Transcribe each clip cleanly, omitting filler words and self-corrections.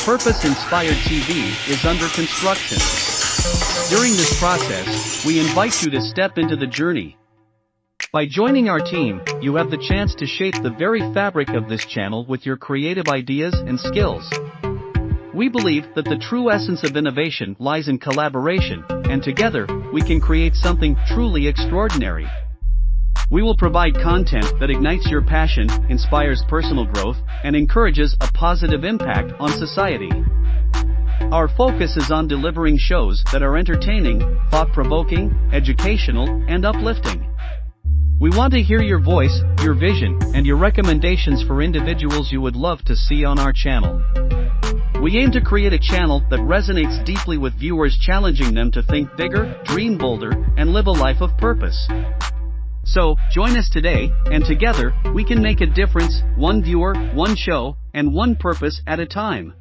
Purpose Inspired TV is under construction. During this process, we invite you to step into the journey. By joining our team, you have the chance to shape the very fabric of this channel with your creative ideas and skills. We believe that the true essence of innovation lies in collaboration, and together, we can create something truly extraordinary. We will provide content that ignites your passion, inspires personal growth, and encourages a positive impact on society. Our focus is on delivering shows that are entertaining, thought-provoking, educational, and uplifting. We want to hear your voice, your vision, and your recommendations for individuals you would love to see on our channel. We aim to create a channel that resonates deeply with viewers, challenging them to think bigger, dream bolder, and live a life of purpose. So, join us today, and together, we can make a difference, one viewer, one show, and one purpose at a time.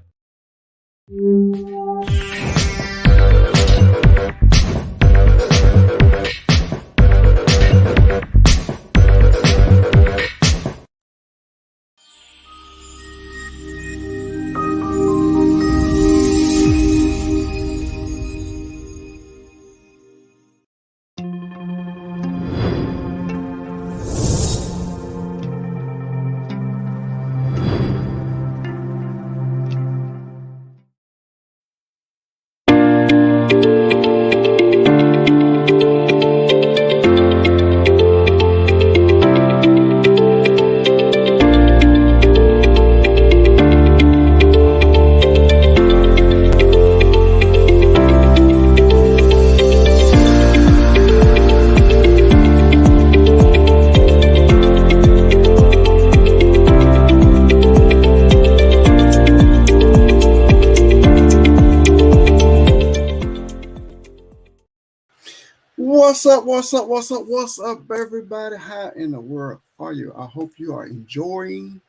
What's up, everybody? How in the world are you? I hope you are enjoying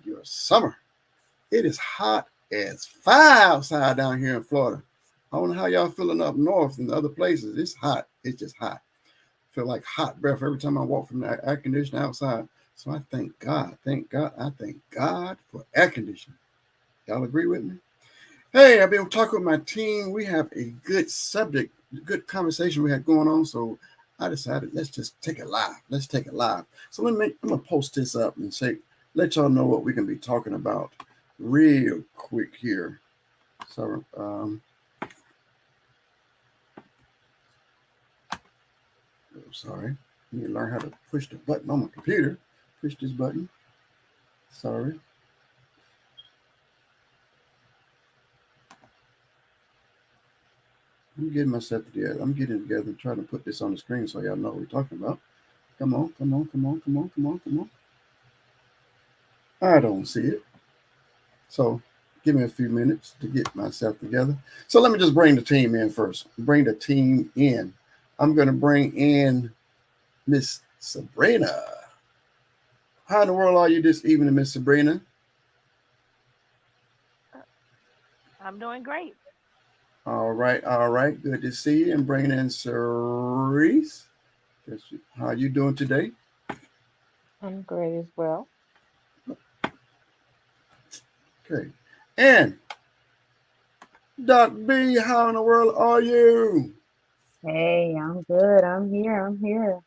your summer. It is hot as fire outside down here in Florida. I don't know how y'all feeling up north and other places. It's hot. It's just hot. I feel like hot breath every time I walk from the air conditioner outside. So I thank God. I thank God for air conditioning. Y'all agree with me? Hey, I've been talking with my team. We have a good subject, good conversation we had going on. So I decided let's just take it live. Let's take it live. So I'm gonna post this up and let y'all know what we can be talking about real quick here. So sorry. I need to learn how to push the button on my computer. Push this button. Sorry. I'm getting myself together. I'm getting together and trying to put this on the screen so y'all know what we're talking about. Come on. I don't see it. So give me a few minutes to get myself together. So let me just bring the team in first. Bring the team in. I'm going to bring in Miss Sabrina. How in the world are you this evening, Miss Sabrina? I'm doing great. All right. Good to see you. And bringing in Cerise. How are you doing today? I'm great as well. Okay. And Doc B, how in the world are you? Hey, I'm good. I'm here.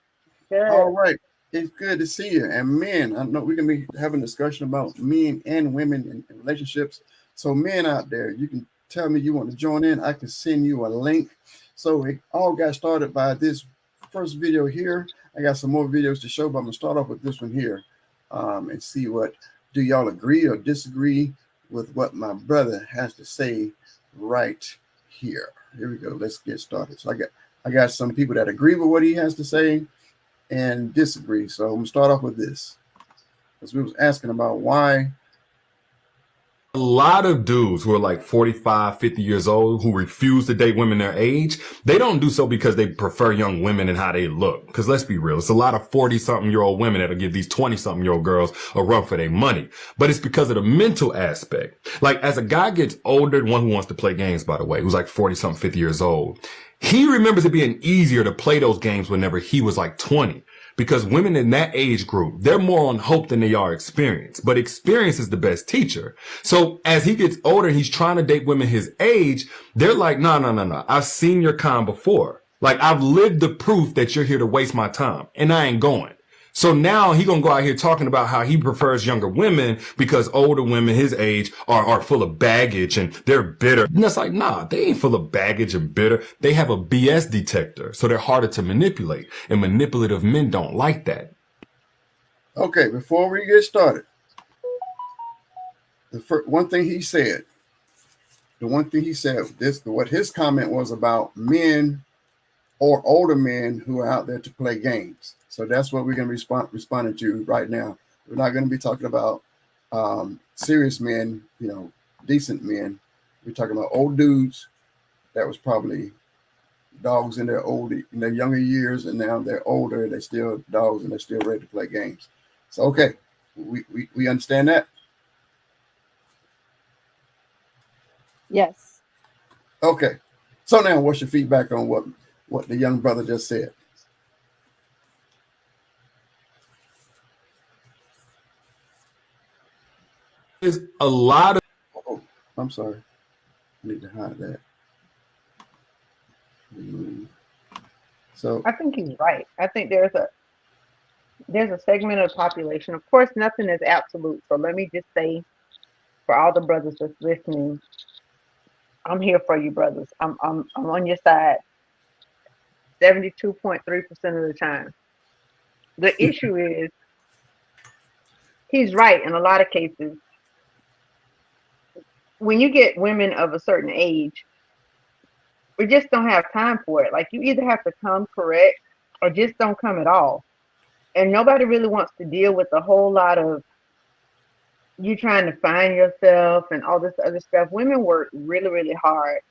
Good. All right. It's good to see you. And men, I know we're going to be having a discussion about men and women and relationships. So men out there, you can tell me you want to join in. I can send you a link. So it all got started by this first video here. I got some more videos to show, but I'm going to start off with this one here and see do y'all agree or disagree with what my brother has to say right here. Here we go. Let's get started. So I got some people that agree with what he has to say and disagree. So I'm going to start off with this. Because we was asking about why a lot of dudes who are like 45, 50 years old who refuse to date women their age, they don't do so because they prefer young women and how they look. Because let's be real, it's a lot of 40-something-year-old women that'll give these 20-something-year-old girls a run for their money. But it's because of the mental aspect. Like, as a guy gets older, one who wants to play games, by the way, who's like 40-something, 50 years old, he remembers it being easier to play those games whenever he was like 20. because women in that age group, they're more on hope than they are experience, but experience is the best teacher. So as he gets older, he's trying to date women his age. They're like, no. I've seen your kind before. Like, I've lived the proof that you're here to waste my time, and I ain't going. So now he gonna go out here talking about how he prefers younger women because older women his age are full of baggage and they're bitter. And it's like, nah, they ain't full of baggage and bitter. They have a BS detector, so they're harder to manipulate. And manipulative men don't like that. Okay, before we get started, one thing he said, what his comment was about men or older men who are out there to play games. So that's what we're going to respond to right now. We're not going to be talking about serious men, decent men. We're talking about old dudes that was probably dogs in their younger years, and now they're older. They're still dogs, and they're still ready to play games. So okay, we understand that. Yes. Okay. So now, what's your feedback on what the young brother just said? There's a lot of. Oh, I'm sorry. I need to hide that. So I think he's right. I think there's a segment of the population. Of course, nothing is absolute. So let me just say, for all the brothers that's listening, I'm here for you, brothers. I'm on your side 72.3% of the time. The issue is he's right in a lot of cases. When you get women of a certain age, we just don't have time for it. Like, you either have to come correct or just don't come at all. And nobody really wants to deal with a whole lot of you trying to find yourself and all this other stuff. Women work really, really hard.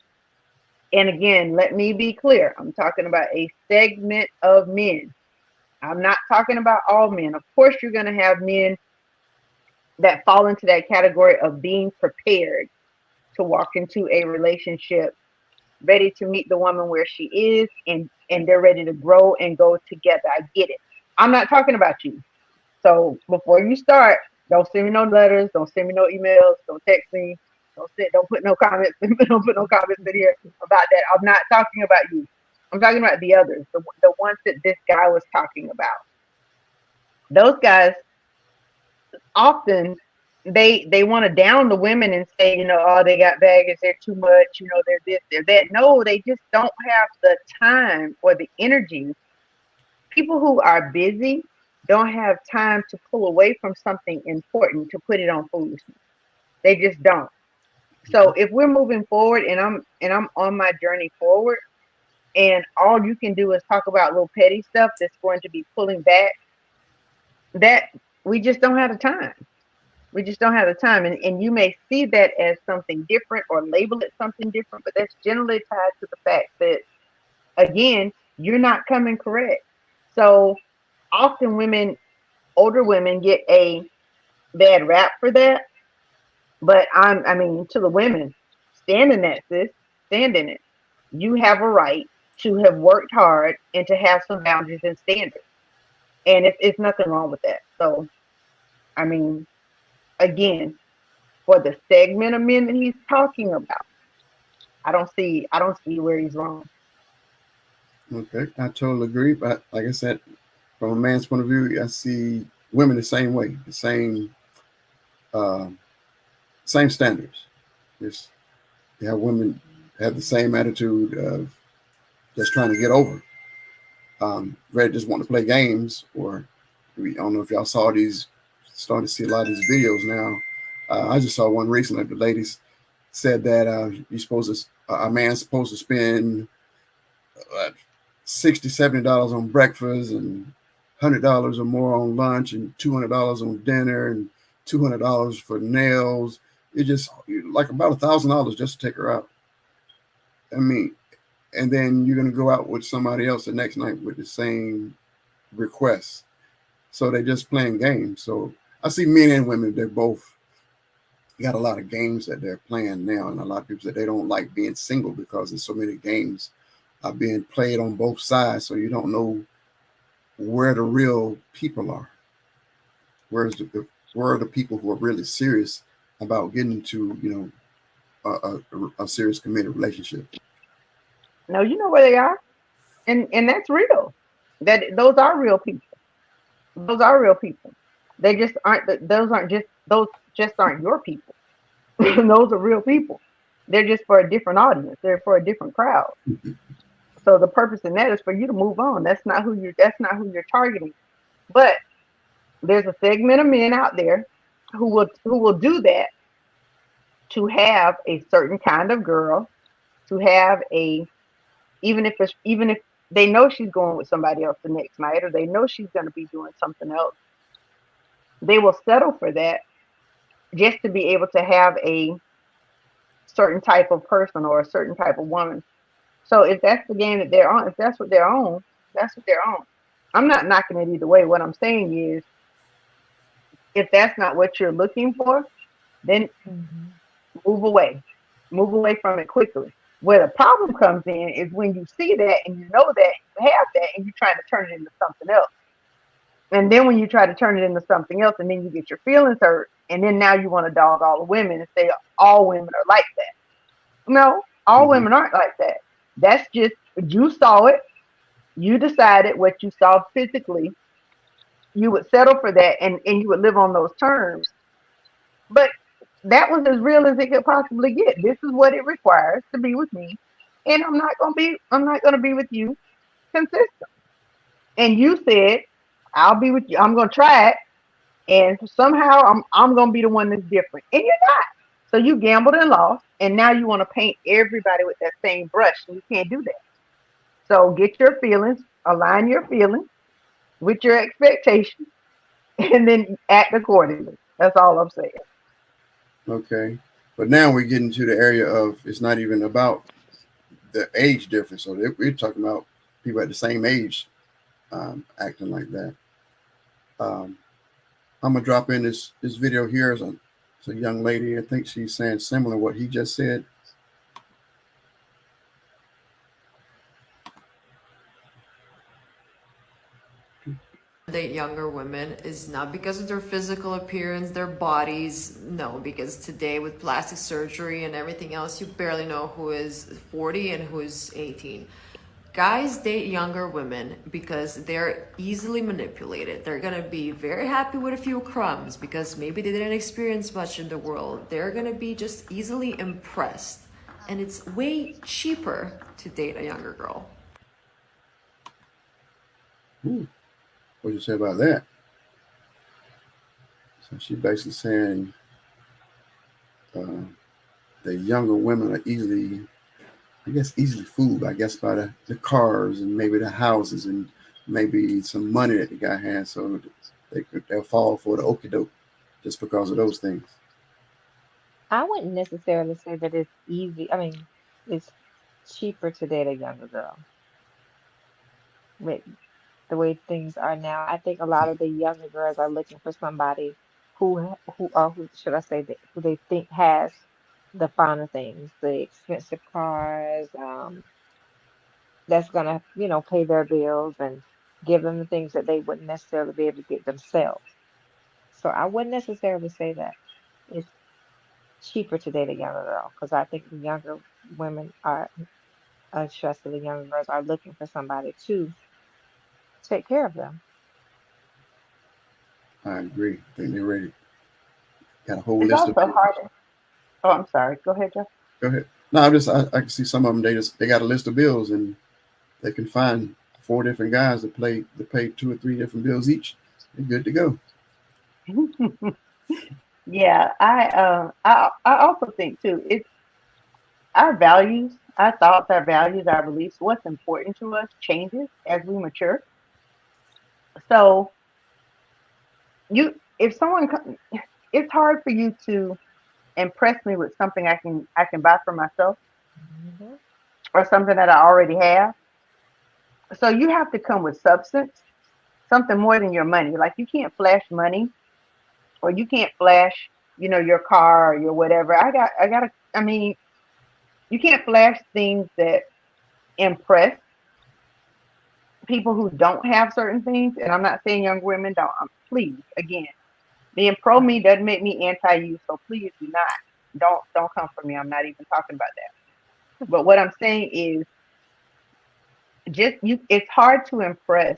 And again, let me be clear. I'm talking about a segment of men. I'm not talking about all men. Of course, you're going to have men that fall into that category of being prepared to walk into a relationship, ready to meet the woman where she is, and they're ready to grow and go together. I get it. I'm not talking about you. So before you start, don't send me no letters, don't send me no emails, don't text me, don't put no comments, don't put no comments in here about that. I'm not talking about you. I'm talking about the others, the ones that this guy was talking about. Those guys often they want to down the women and say, oh, they got baggage, they're too much, they're this, they're that. No, they just don't have the time or the energy. People who are busy don't have time to pull away from something important to put it on foolishness. They just don't. So if we're moving forward and I'm on my journey forward, and all you can do is talk about little petty stuff that's going to be pulling back, that we just don't have the time. We just don't have the time. And you may see that as something different or label it something different, but that's generally tied to the fact that, again, you're not coming correct. So often older women get a bad rap for that. But to the women, stand in that, sis. Stand in it. You have a right to have worked hard and to have some boundaries and standards. And it's nothing wrong with that. So, again, for the segment of men that he's talking about, I don't see where he's wrong. okay, I totally agree. But like I said, from a man's point of view, I see women the same way, the same standards. Just you have women have the same attitude of just trying to get over. Ready just want to play games, or I don't know if y'all saw these. Starting to see a lot of these videos now. I just saw one recently. The ladies said that a man's supposed to spend $60-$70 on breakfast and $100 or more on lunch and $200 on dinner and $200 for nails. It just like about $1,000 just to take her out. And then you're going to go out with somebody else the next night with the same request. So they're just playing games. So I see men and women, they're both got a lot of games that they're playing now. And a lot of people say they don't like being single because there's so many games are being played on both sides. So you don't know where the real people are. Where are the people who are really serious about getting into, a serious committed relationship? No, you know where they are, and that's real. That those are real people. Those are real people. They just aren't. Those just aren't your people. Those are real people. They're just for a different audience. They're for a different crowd. So the purpose in that is for you to move on. That's not who you're. That's not who you're targeting. But there's a segment of men out there who will do that to have a certain kind of girl, to have a even if they know she's going with somebody else the next night, or they know she's going to be doing something else, they will settle for that just to be able to have a certain type of person or a certain type of woman. So if that's the game that they're on, if that's what they're on, that's what they're on. I'm not knocking it either way. What I'm saying is, if that's not what you're looking for, then move away. Move away from it quickly. Where the problem comes in is when you see that and you know that you have that and you're trying to turn it into something else. And then when you try to turn it into something else and then you get your feelings hurt, and then now you want to dog all the women and say all women are like that. No, all women aren't like that. That's just, you saw it. You decided what you saw physically. You would settle for that and you would live on those terms. But that was as real as it could possibly get. This is what it requires to be with me. And I'm not gonna be with you consistent. And you said, I'll be with you. I'm gonna try it. And somehow I'm gonna be the one that's different. And you're not. So you gambled and lost, and now you want to paint everybody with that same brush, and you can't do that. So get your feelings, align your feelings with your expectations, and then act accordingly. That's all I'm saying. Okay. But now we're getting to the area of, it's not even about the age difference. So we're talking about people at the same age acting like that. I'm gonna drop in this video here. It's a young lady. I think she's saying similar to what he just said. Date younger women is not because of their physical appearance, their bodies. No, because today with plastic surgery and everything else, you barely know who is 40 and who is 18. Guys date younger women because they're easily manipulated. They're gonna be very happy with a few crumbs because maybe they didn't experience much in the world. They're gonna be just easily impressed. And it's way cheaper to date a younger girl. What do you say about that? So she's basically saying the younger women are easily fooled, I guess, by the cars and maybe the houses and maybe some money that the guy has. So they'll fall for the okie doke just because of those things. I wouldn't necessarily say that it's easy. I mean, it's cheaper to date a younger girl. With the way things are now, I think a lot of the younger girls are looking for somebody who should I say, who they think has the finer things, the expensive cars, that's gonna, pay their bills and give them the things that they wouldn't necessarily be able to get themselves. So I wouldn't necessarily say that it's cheaper to date a younger girl because I think the younger women are, especially the younger girls, are looking for somebody to take care of them. I agree. I think they're ready. Got a whole It's list also of. harder. Oh, I'm sorry. Go ahead, Jeff. Go ahead. No, I can see some of them. They got a list of bills and they can find 4 different guys that pay 2 or 3 different bills each. They're good to go. Yeah, I also think too, it's our values, our thoughts, our values, our beliefs, what's important to us changes as we mature. So if someone it's hard for you to impress me with something I can buy for myself hmm or something that I already have. So you have to come with substance, something more than your money. Like you can't flash money or you can't flash, your car or your whatever. I mean, you can't flash things that impress people who don't have certain things, and I'm not saying young women don't. Please, again, being pro me doesn't make me anti you. So please do not. Don't come for me. I'm not even talking about that. But what I'm saying is just you. It's hard to impress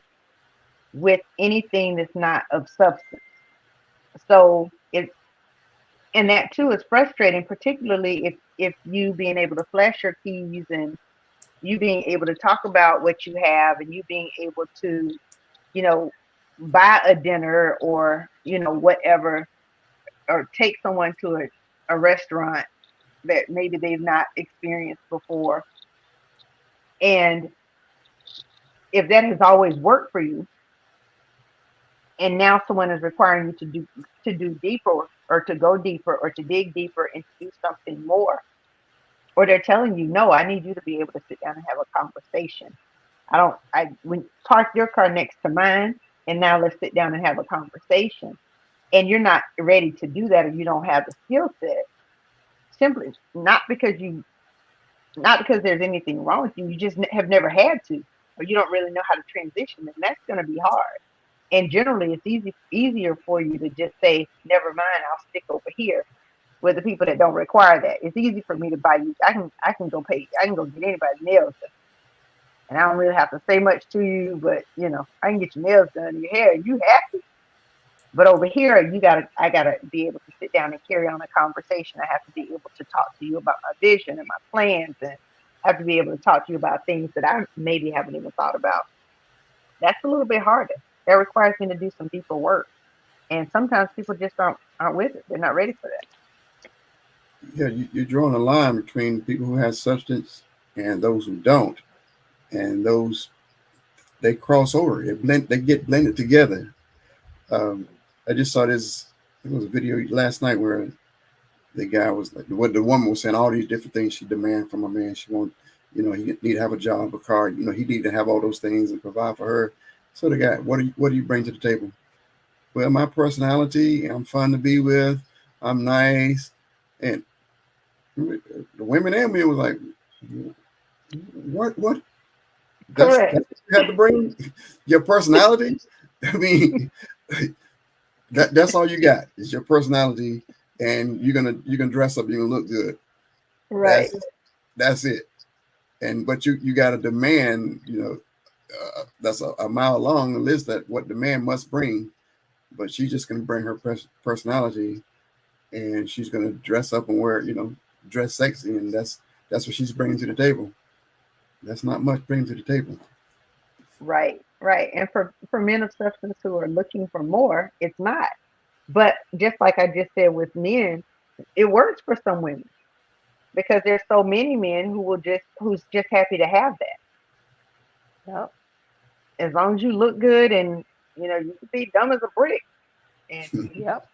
with anything that's not of substance. So it and that too is frustrating, particularly if you being able to flash your keys and you being able to talk about what you have and you being able to, you know, buy a dinner or, you know, whatever, or take someone to a restaurant that maybe they've not experienced before. And if that has always worked for you, and now someone is requiring you to do deeper or to go deeper or to dig deeper and to do something more, or they're telling you, no, I need you to be able to sit down and have a conversation. When park your car next to mine and now let's sit down and have a conversation. And you're not ready to do that or you don't have the skill set, simply not because there's anything wrong with you. You just have never had to, or you don't really know how to transition, and that's going to be hard. And generally, it's easier for you to just say, "Never mind, I'll stick over here." With the people that don't require that, it's easy for me to buy you. I can go pay. I can go get anybody's nails done, and I don't really have to say much to you. But you know, I can get your nails done, your hair. You happy? But over here, I gotta be able to sit down and carry on a conversation. I have to be able to talk to you about my vision and my plans, and I have to be able to talk to you about things that I maybe haven't even thought about. That's a little bit harder. That requires me to do some deeper work, and sometimes people just aren't with it. They're not ready for that. Yeah, you're drawing a line between people who have substance and those who don't, and those they cross over. They get blended together. Um, I just saw this. It was a video last night where the guy was like, what the woman was saying, all these different things she demand from a man. She want, you know, he need to have a job, a car. You know, he need to have all those things and provide for her. So the guy, what do you bring to the table? Well, my personality. I'm fun to be with. I'm nice, and the women and men was like, what? Correct. That's what you have to bring your personality. I mean, that's all you got is your personality, and you're gonna dress up, you're gonna look good. Right. That's it. And but you got to demand, you know, that's a mile long list that what the man must bring. But she's just gonna bring her personality, and she's gonna dress up and wear, you know, dress sexy, and that's what she's bringing to the table. That's not much bringing to the table. Right. Right. And for men of substance who are looking for more, it's not. But just like I just said with men, it works for some women because there's so many men who's just happy to have that. Yep. As long as you look good and you know you can be dumb as a brick, and yep,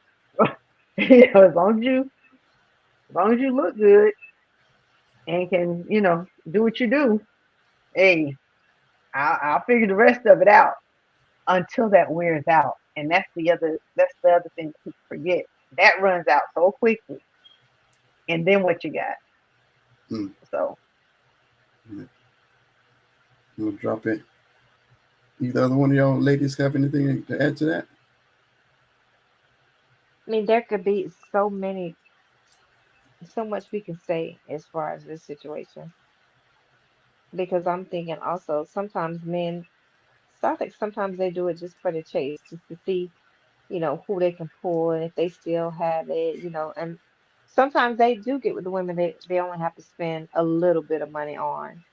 you know, as long as you look good and can you know do what you do, hey, I'll figure the rest of it out until that wears out, and that's the other thing that people forget. That runs out so quickly, and then what you got? So I'm gonna drop it. Either other one of y'all ladies have anything to add to that? I mean, there could be so much we can say as far as this situation. Because I'm thinking also sometimes men, so I think sometimes they do it just for the chase, just to see, who they can pull and if they still have it, and sometimes they do get with the women they only have to spend a little bit of money on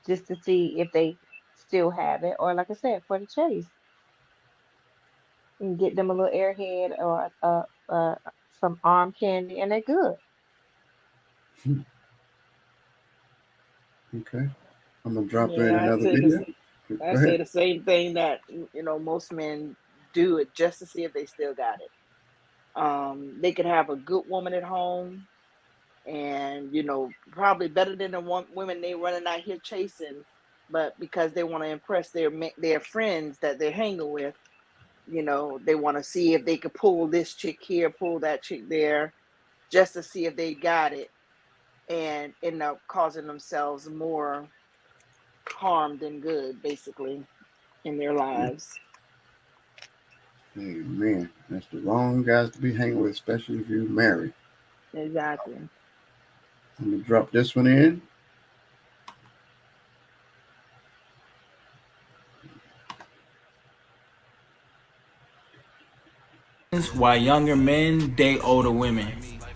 just to see if they still have it, or like I said, for the chase and get them a little airhead or some arm candy and they're good. Okay, I'm gonna drop in Yeah, another video. Go I say ahead. the same thing that most men do it just to see if they still got it. They could have a good woman at home, and probably better than the women they running out here chasing, but because they want to impress their friends that they're hanging with, they want to see if they could pull this chick here, pull that chick there, just to see if they got it, and end up causing themselves more harm than good, basically. in their lives. Amen. That's the wrong guys to be hanging with, especially if you're married. Exactly. Let me drop this one in. Why younger men date older women.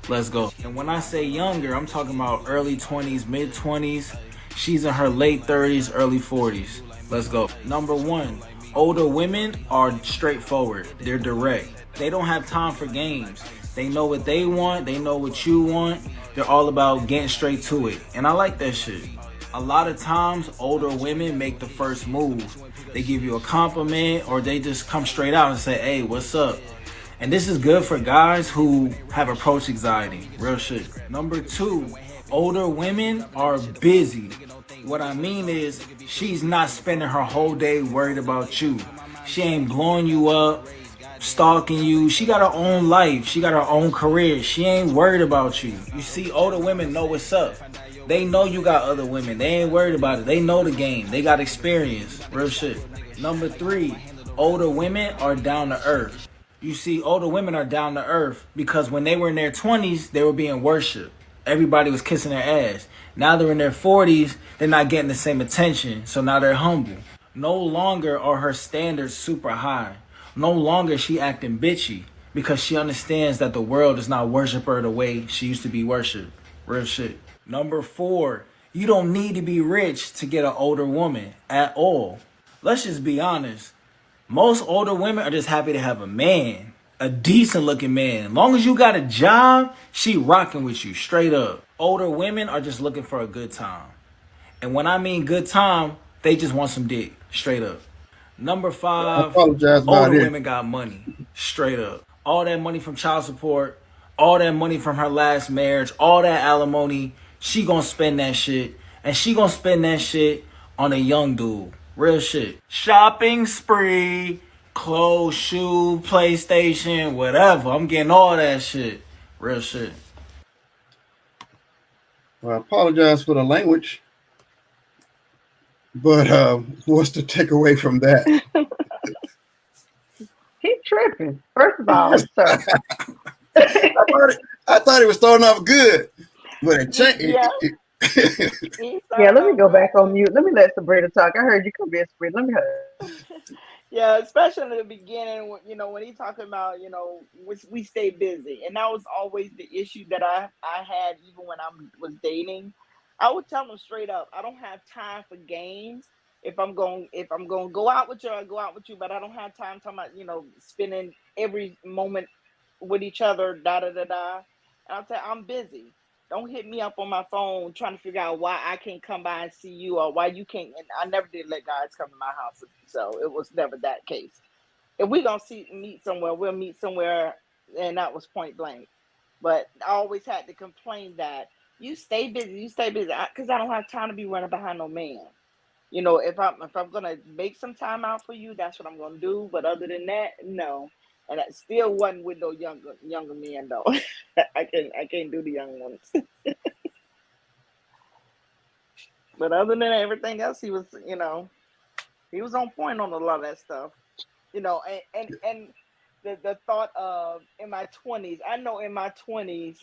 Let's go. And when I say younger, I'm talking about early 20s, mid 20s. She's in her late 30s, early 40s. Let's go. Number one, older women are straightforward. They're direct. They don't have time for games. They know what they want. They know what you want. They're all about getting straight to it. And I like that shit. A lot of times, older women make the first move. They give you a compliment or they just come straight out and say, hey, what's up? And this is good for guys who have approach anxiety. Real shit. Number two, older women are busy. What I mean is, she's not spending her whole day worried about you. She ain't blowing you up, stalking you. She got her own life. She got her own career. She ain't worried about you. You see, older women know what's up. They know you got other women. They ain't worried about it. They know the game. They got experience. Real shit. Number three, older women are down to earth. You see, older women are down to earth because when they were in their 20s, they were being worshipped. Everybody was kissing their ass. Now they're in their 40s, they're not getting the same attention, so now they're humble. No longer are her standards super high. No longer is she acting bitchy because she understands that the world does not worship her the way she used to be worshipped. Real shit. Number four, you don't need to be rich to get an older woman at all. Let's just be honest. Most older women are just happy to have a man, a decent looking man. As long as you got a job, she rocking with you straight up. Older women are just looking for a good time. And when I mean good time, they just want some dick, straight up. Number I five, apologize about older it. women got money, straight up. All that money from child support, all that money from her last marriage, all that alimony, she gonna spend that shit. And she gonna spend that shit on a young dude. Real shit. Shopping spree, clothes, shoe, PlayStation, whatever. I'm getting all that shit. Real shit. Well, I apologize for the language, but what's the takeaway from that? He tripping. First of all, sir. I thought it was starting off good, but it changed. Yeah. Yeah, let me go back on mute. Let me let Sabrina talk. I heard you come in, Sabrina. Let me hear. Yeah, especially in the beginning, when he talking about, we stay busy, and that was always the issue that I had even when I was dating. I would tell them straight up, I don't have time for games. If I'm going to go out with you, I go out with you, but I don't have time talking about, spending every moment with each other, da da da da. And I'll tell you, I'm busy. Don't hit me up on my phone trying to figure out why I can't come by and see you or why you can't. And I never did let guys come to my house, so it was never that case. If we gonna meet somewhere, we'll meet somewhere, and that was point blank. But I always had to complain that you stay busy, because I don't have time to be running behind no man. If I'm gonna make some time out for you, that's what I'm gonna do. But other than that, no. And that still wasn't with no younger men though. I can't do the young ones. But other than everything else, he was on point on a lot of that stuff. And the thought of in my 20s, I know in my 20s,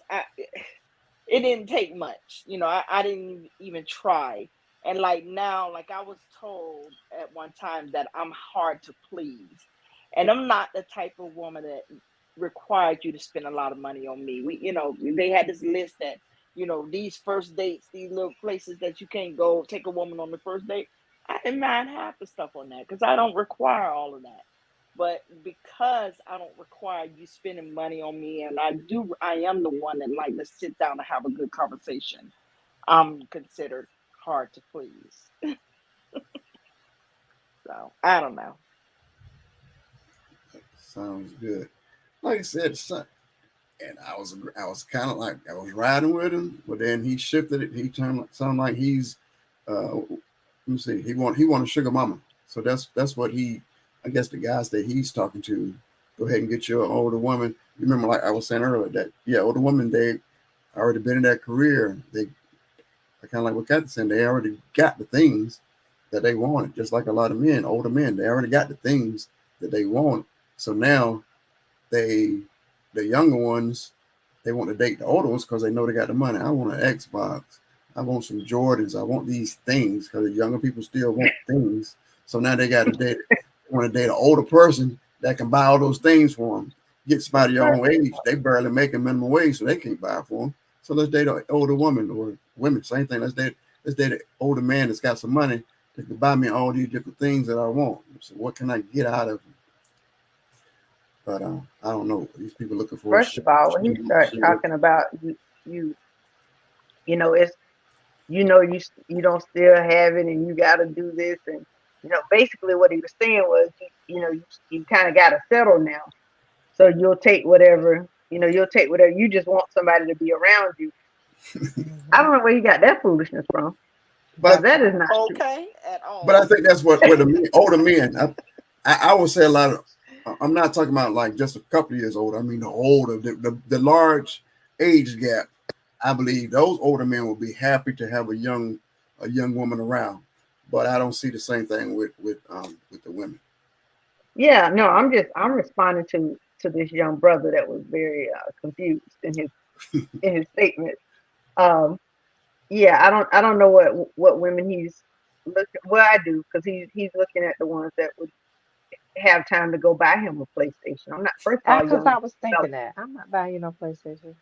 it didn't take much. I didn't even try. And like now, like I was told at one time that I'm hard to please. And I'm not the type of woman that required you to spend a lot of money on me. They had this list that, these first dates, these little places that you can't go take a woman on the first date. I didn't mind half the stuff on that because I don't require all of that. But because I don't require you spending money on me, and I am the one that like to sit down and have a good conversation, I'm considered hard to please. So I don't know. Sounds good. Like I said, son, and I was kind of like I was riding with him, but then he shifted it. He sounded like he's let me see. He want a sugar mama. So that's what I guess the guys that he's talking to. Go ahead and get your older woman. You remember, like I was saying earlier, that older women, they already been in that career. They kind of like what Kathy said. They already got the things. that they wanted, just like a lot of men, older men. They already got the things that they want. So now the younger ones, they want to date the older ones because they know they got the money. I want an Xbox. I want some Jordans. I want these things because the younger people still want things. So now they got to date. They want to date an older person that can buy all those things for them. Get somebody your own age. They barely make a minimum wage, so they can't buy it for them. So let's date an older woman or women. Same thing. Let's date an older man that's got some money that can buy me all these different things that I want. So what can I get out of them? But I don't know. These people looking for. First of all, when he starts talking about you know, it's you don't still have it, and you got to do this, and basically what he was saying was, you kind of got to settle now, so you'll take whatever, you just want somebody to be around you. I don't know where you got that foolishness from, but that is not okay true at all. But I think that's what the older men. I would say a lot of. I'm not talking about like just a couple of years older. I mean the older, the large age gap. I believe those older men will be happy to have a young woman around. But I don't see the same thing with the women. Yeah, no, I'm responding to this young brother that was very confused in his statement. Yeah, I don't know what women he's looking. Well, I do, because he's looking at the ones that would have time to go buy him a PlayStation. I'm not. First of all, Because I was thinking that I'm not buying you no PlayStation.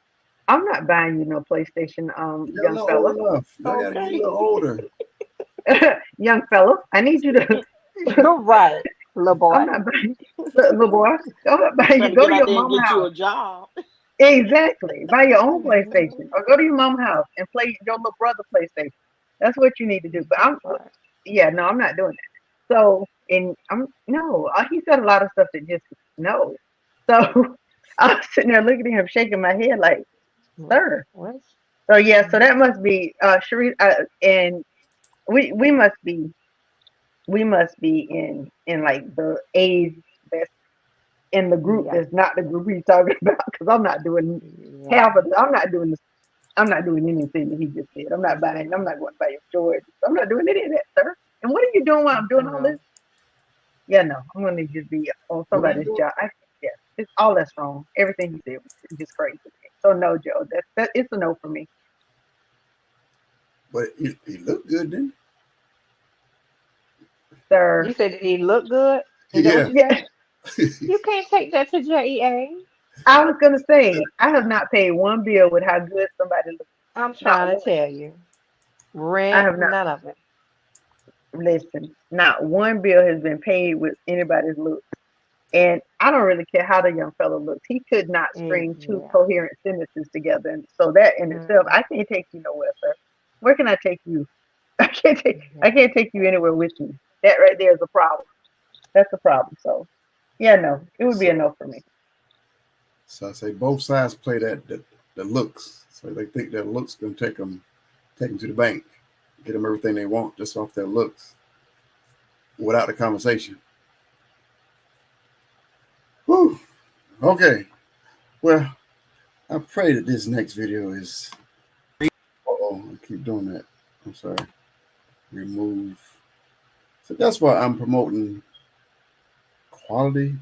I'm not buying you no PlayStation, You're young fella. old enough. You gotta get a little older. Young fella, I need you to. You're right, little boy. I'm not buying little boy. I'm not buying you. Go to your mom's get house. you a job. Exactly. Buy your own PlayStation, or go to your mom's house and play your little brother PlayStation. That's what you need to do. But I'm not doing that. So, he said a lot of stuff that just no. So I was sitting there looking at him, shaking my head like, sir. What? So yeah, so that must be Sheree, and we must be in like the age that's in the group that's not the group he's talking about, because I'm not doing half of it. I'm not doing anything that he just said. I'm not going to buy your George. I'm not doing any of that, sir. And what are you doing while I'm doing all this? Yeah, no, I'm going to just be on somebody's job. It's all that's wrong. Everything he said was just crazy. So no, Joe, it's a no for me. But he looked good, didn't Sir. You said he looked good? Yeah. You can't take that to JEA. I was going to say, I have not paid one bill with how good somebody looks. I'm trying to tell you. Rent, none of it. Listen, not one bill has been paid with anybody's looks. And I don't really care how the young fellow looks. He could not string two coherent sentences together. And so that in itself, I can't take you nowhere, sir. Where can I take you? I can't take you anywhere with me. That right there is a problem. That's a problem. So yeah, no, it would be a no for me. So I say both sides play the looks. So they think their looks gonna take them to the bank, get them everything they want just off their looks, without the conversation. Whew. Okay. Well, I pray that this next video is. Oh, I keep doing that. I'm sorry. Remove. So that's why I'm promoting quality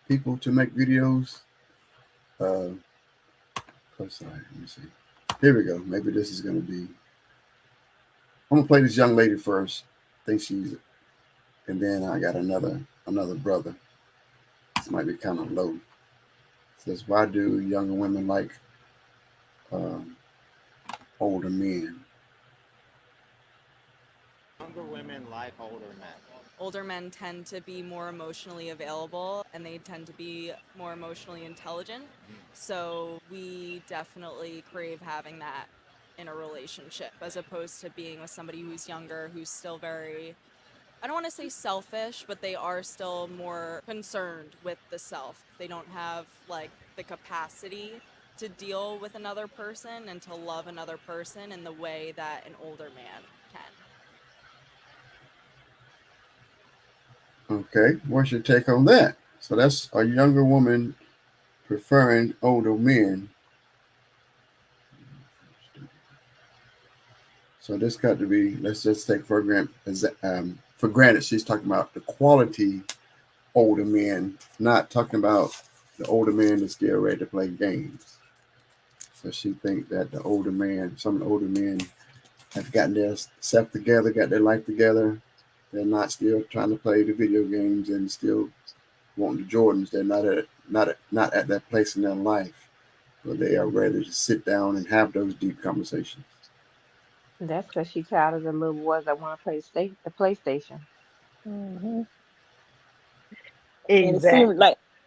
people to make videos. Sorry, let me see. Here we go. Maybe this is going to be. I'm gonna play this young lady first. I think she's, and then I got another brother. This might be kind of low. It says, why do younger women like older men? Younger women like older men. Older men tend to be more emotionally available, and they tend to be more emotionally intelligent. So we definitely crave having that in a relationship, as opposed to being with somebody who's younger, who's still very, I don't want to say selfish, but they are still more concerned with the self. They don't have like the capacity to deal with another person and to love another person in the way that an older man can. Okay, what's your take on that? So that's a younger woman preferring older men. So this got to be, let's just take for granted she's talking about the quality older men, not talking about the older man that's still ready to play games. So she thinks that the older man, some of the older men have gotten their self together, got their life together. They're not still trying to play the video games and still wanting the Jordans. They're not at that place in their life where they are ready to sit down and have those deep conversations. That's because she tired of the little boys that want to play the PlayStation. hmm And Exactly.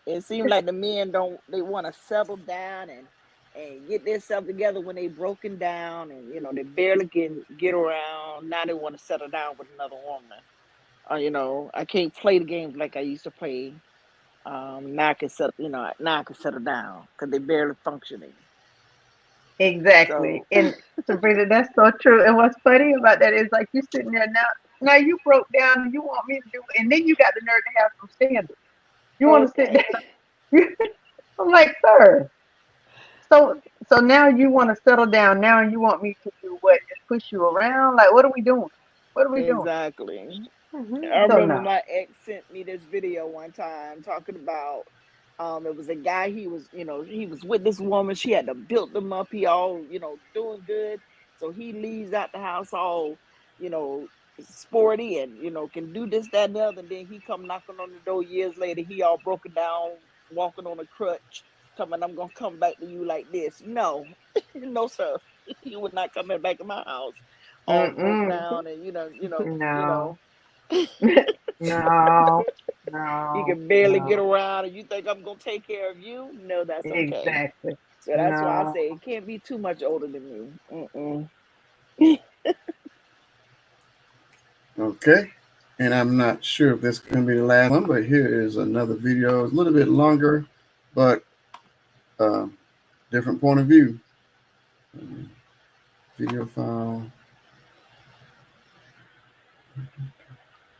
it seems like the men they want to settle down and get themselves together when they broken down and they barely can get around. Now they want to settle down with another woman. I can't play the games like I used to play. Now I can settle down because they barely functioning. Exactly. So And Sabrina, that's so true. And what's funny about that is like you sitting there now you broke down and you want me to do it, and then you got the nerve to have some standards. You want to sit okay, down. I'm like, sir. So now you want to settle down now and you want me to do what? Just push you around? Like, what are we doing? What are we doing? exactly. I So remember no. my ex sent me this video one time talking about it was a guy he was with this woman. She had to build him up. He all doing good. So he leaves out the house all you know sporty and can do this, that, and the other. And then he come knocking on the door years later. He all broken down, walking on a crutch, coming, I'm gonna come back to you like this. No, no, sir. You would not come back to my house all broke Mm-mm. down and No. No. you No. can barely get No. around and you think I'm gonna take care of you. No, that's okay. Exactly. So that's why I No. say it can't be too much older than me. Mm-mm. Okay. And I'm not sure if this is going to be the last one, but here is another video. It's a little bit longer, but different point of view. Video file.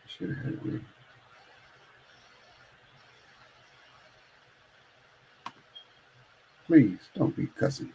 Should have had it with. Please don't be cussing.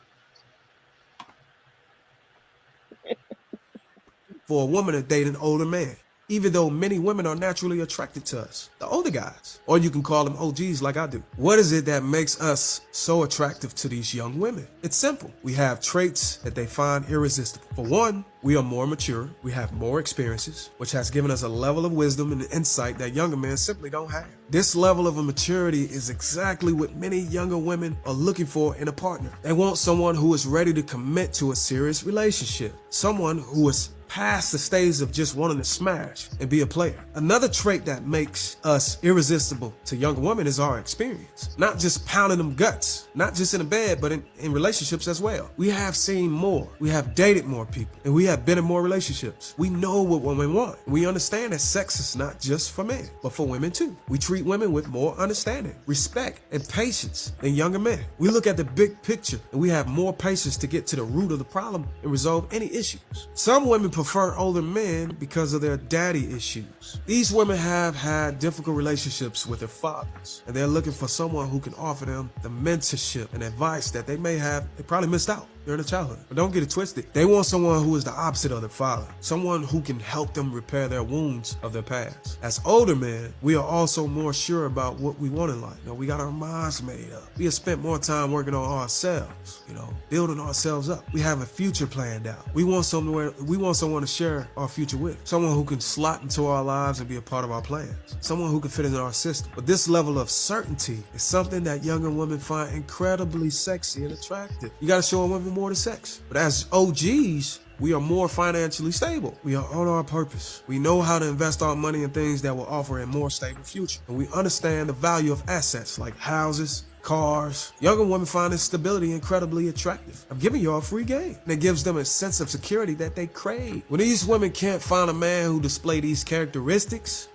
For a woman to date an older man, even though many women are naturally attracted to us, the older guys, or you can call them OGs like I do. What is it that makes us so attractive to these young women? It's simple. We have traits that they find irresistible. For one, we are more mature, we have more experiences, which has given us a level of wisdom and insight that younger men simply don't have. This level of maturity is exactly what many younger women are looking for in a partner. They want someone who is ready to commit to a serious relationship, someone who is past the stage of just wanting to smash and be a player. Another trait that makes us irresistible to younger women is our experience. Not just pounding them guts, not just in the bed, but in relationships as well. We have seen more, we have dated more people, and we have been in more relationships. We know what women want. We understand that sex is not just for men, but for women too. We treat women with more understanding, respect, and patience than younger men. We look at the big picture and we have more patience to get to the root of the problem and resolve any issues. Some women prefer older men because of their daddy issues. These women have had difficult relationships with their fathers, and they're looking for someone who can offer them the mentorship and advice that they probably missed out during their childhood. But don't get it twisted. They want someone who is the opposite of their father, someone who can help them repair their wounds of their past. As older men, we are also more sure about what we want in life. We got our minds made up. We have spent more time working on ourselves, building ourselves up. We have a future planned out. We want someone to share our future with, someone who can slot into our lives and be a part of our plans, someone who can fit into our system. But this level of certainty is something that younger women find incredibly sexy and attractive. You got to show a woman more than sex. But as OGs, we are more financially stable. We are on our purpose. We know how to invest our money in things that will offer a more stable future. And we understand the value of assets like houses, cars. Younger women find this stability incredibly attractive. I'm giving y'all a free game. And it gives them a sense of security that they crave. When these women can't find a man who display these characteristics,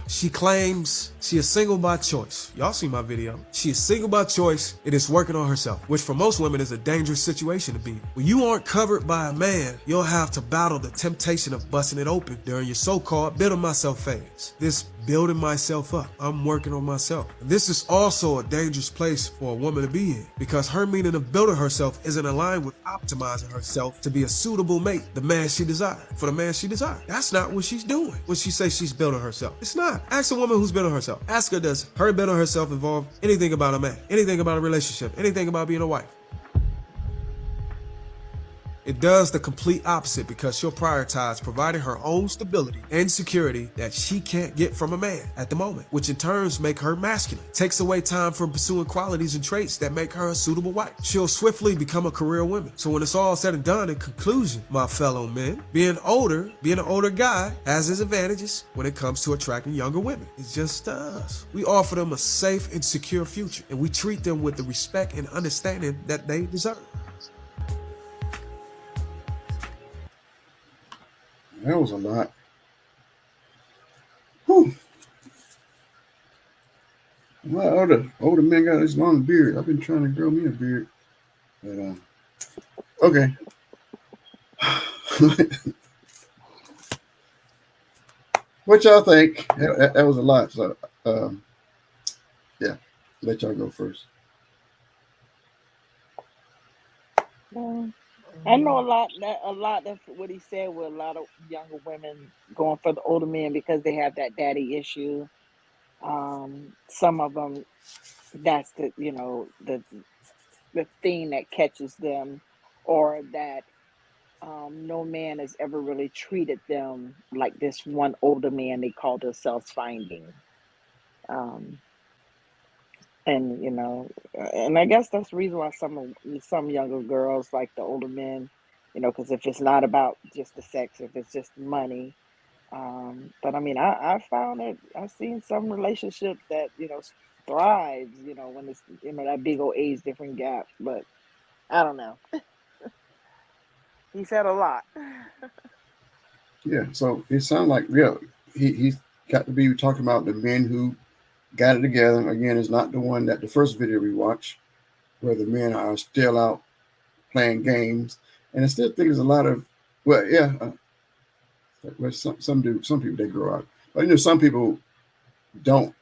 she claims she is single by choice. Y'all see my video. She is single by choice and is working on herself, which for most women is a dangerous situation to be in. When you aren't covered by a man, you'll have to battle the temptation of busting it open during your so-called building myself phase. This building myself up. I'm working on myself. This is also a dangerous dangerous place for a woman to be in because her meaning of building herself isn't aligned with optimizing herself to be a suitable mate, the man she desired, for the man she desired. That's not what she's doing when she says she's building herself. It's not. Ask a woman who's building herself. Ask her, does her building herself involve anything about a man, anything about a relationship, anything about being a wife? It does the complete opposite because she'll prioritize providing her own stability and security that she can't get from a man at the moment, which in turns make her masculine, takes away time from pursuing qualities and traits that make her a suitable wife. She'll swiftly become a career woman. So when it's all said and done, in conclusion, my fellow men, being an older guy has its advantages when it comes to attracting younger women. It just does. We offer them a safe and secure future, and we treat them with the respect and understanding that they deserve. That was a lot. Whew. Well, older men got this long beard. I've been trying to grow me a beard. But okay. What y'all think? That was a lot. So yeah, let y'all go first. I know a lot of what he said with a lot of younger women going for the older men because they have that daddy issue. Some of them, that's the thing that catches them, or that no man has ever really treated them like this one older man they call themselves finding. And and I guess that's the reason why some younger girls like the older men, because if it's not about just the sex, if it's just money. But I mean, I found it. I've seen some relationships that thrives, when it's that big old age difference gap. But I don't know. He said a lot. Yeah, so it sounds like he's got to be talking about the men who got it together. Again, it's not the one that the first video we watched, where the men are still out playing games. And I still think there's a lot of, some people they grow up. But some people don't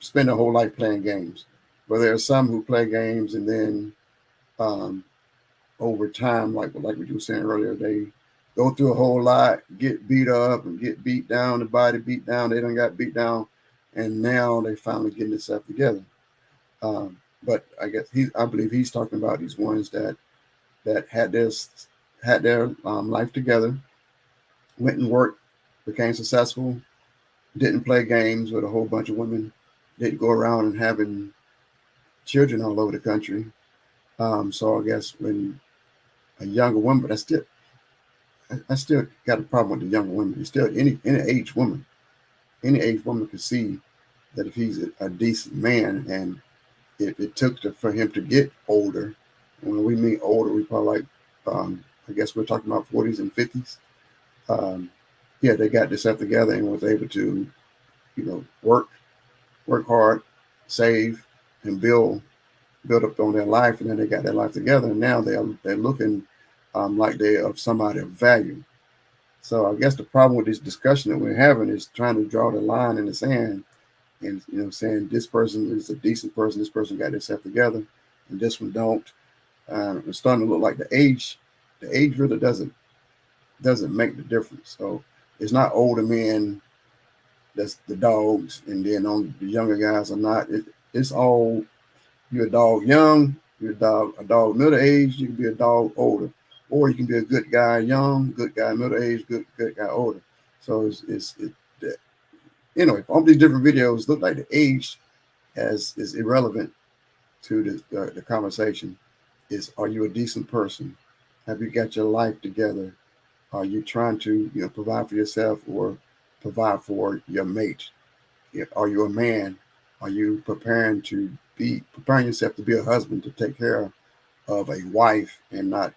spend their whole life playing games. But there are some who play games and then over time, like what you were saying earlier, they go through a whole lot, get beat up and get beat down, the body beat down, they done got beat down. And now they finally getting themselves together. But I believe he's talking about these ones that had their life together, went and worked, became successful, didn't play games with a whole bunch of women, didn't go around and having children all over the country. So I guess when a younger woman, but I still got a problem with the younger women. It's still any age woman can see that if he's a decent man, and if it took for him to get older, when we mean older, we probably I guess we're talking about 40s and 50s. They got themselves together and was able to, work hard, save, and build up on their life, and then they got their life together, and now they're looking like they're of somebody of value. So I guess the problem with this discussion that we're having is trying to draw the line in the sand, and saying this person is a decent person, this person got themselves together, and this one don't. It's starting to look like the age really doesn't make the difference. So it's not older men that's the dogs, and then on the younger guys are not. It's all, you're a dog young, you're a dog middle age, you can be a dog older, or you can be a good guy young, good guy middle age, good guy older. So all these different videos look like the age is irrelevant to the conversation. Are you a decent person? Have you got your life together? Are you trying to provide for yourself or provide for your mate? Are you a man? Are you preparing yourself to be a husband, to take care of a wife and not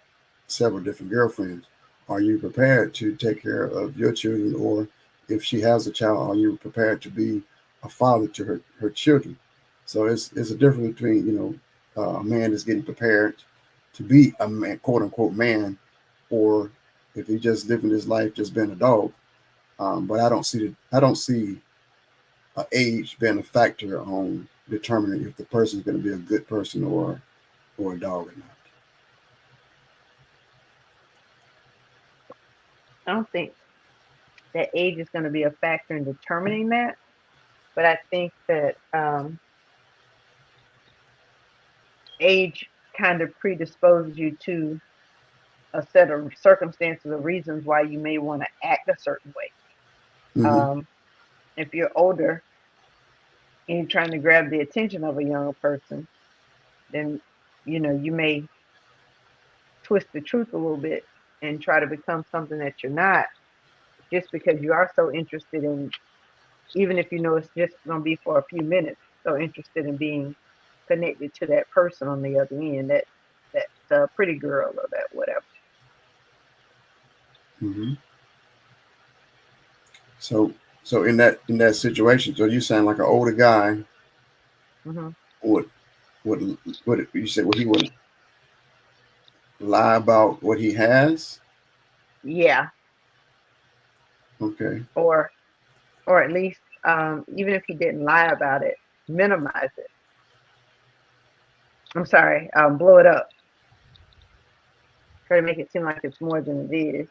several different girlfriends? Are you prepared to take care of your children, or if she has a child, are you prepared to be a father to her children? So it's a difference between a man that's getting prepared to be a man, quote unquote man, or if he just living his life just being a dog. But I don't see age being a factor on determining if the person is going to be a good person or a dog or not. I don't think that age is going to be a factor in determining that, but I think that age kind of predisposes you to a set of circumstances or reasons why you may want to act a certain way. Mm-hmm. If you're older and you're trying to grab the attention of a younger person, then you may twist the truth a little bit and try to become something that you're not, just because you are so interested in, even if you know it's just going to be for a few minutes, so interested in being connected to that person on the other end, that pretty girl or that whatever. Mm-hmm. So in that situation, so you sound like an older guy Mm-hmm. would you say? Would he would lie about what he has? Yeah, Okay. or at least even if he didn't lie about it, minimize it. I'm sorry, blow it up. Try to make it seem like it's more than it is.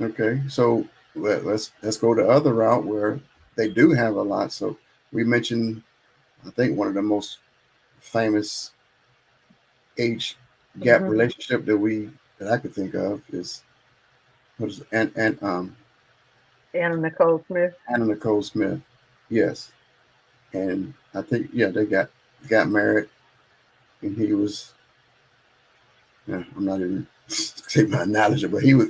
Okay. So let's go the other route where they do have a lot. So we mentioned, I think one of the most famous age gap Mm-hmm. relationship that I could think of is what is it? Anna Nicole Smith. Anna Nicole Smith. Yes. And I think they got married, and he was I'm not even saying my knowledge, but he was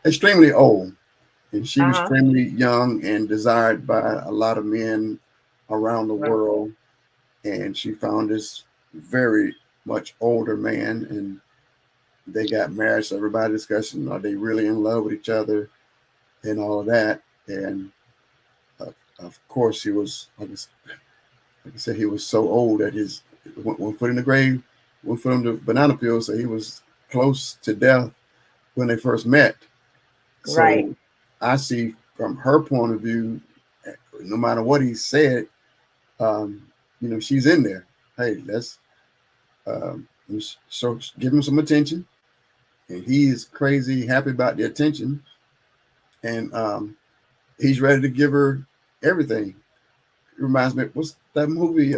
extremely old, and she was extremely young and desired by a lot of men around the world. And she found this very much older man, and they got married. So everybody discussing, are they really in love with each other and all of that. And of course, he was, like I said, he was so old that his one foot in the grave, one foot on the banana peel. So he was close to death when they first met. Right. So I see from her point of view, no matter what he said, she's in there. Hey, let's so give him some attention, and he's crazy happy about the attention, and he's ready to give her everything. It reminds me, what's that movie?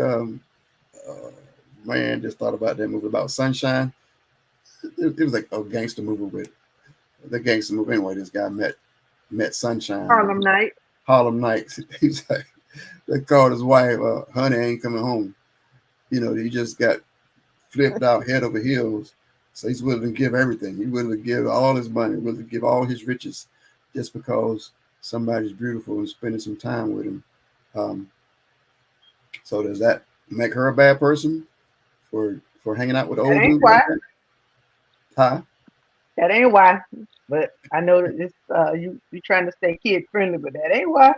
Man, just thought about that movie about Sunshine. It was like a gangster movie with the gangster movie. Anyway, this guy met Sunshine. Harlem Nights. Harlem Nights. He's like, they called his wife, honey, ain't coming home. He just got flipped out head over heels. So he's willing to give everything. He's willing to give all his money, willing to give all his riches just because somebody's beautiful and spending some time with him. So does that make her a bad person for hanging out with old dudes? Why. Like that? Huh? That ain't why. But I know that this you trying to stay kid friendly, but that ain't why.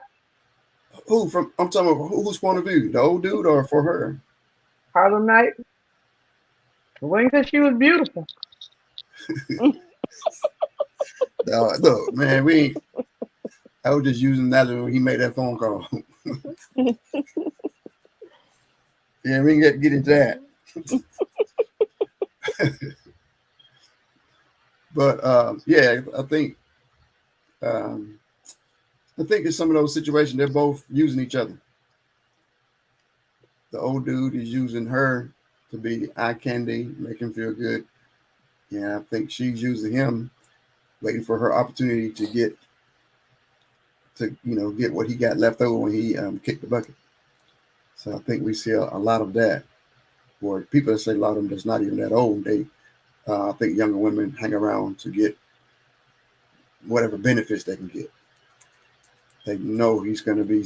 I'm talking about whose point of view? The old dude or for her? Harlem Nights. It wasn't because she was beautiful. No, man, I was just using that when he made that phone call. Yeah, we can get into that. But I think in some of those situations they're both using each other. The old dude is using her to be eye candy, make him feel good. Yeah, I think she's using him, waiting for her opportunity to get what he got left over when he kicked the bucket. So I think we see a lot of that. Or people that say a lot of them that's not even that old. I think younger women hang around to get whatever benefits they can get. They know he's going to be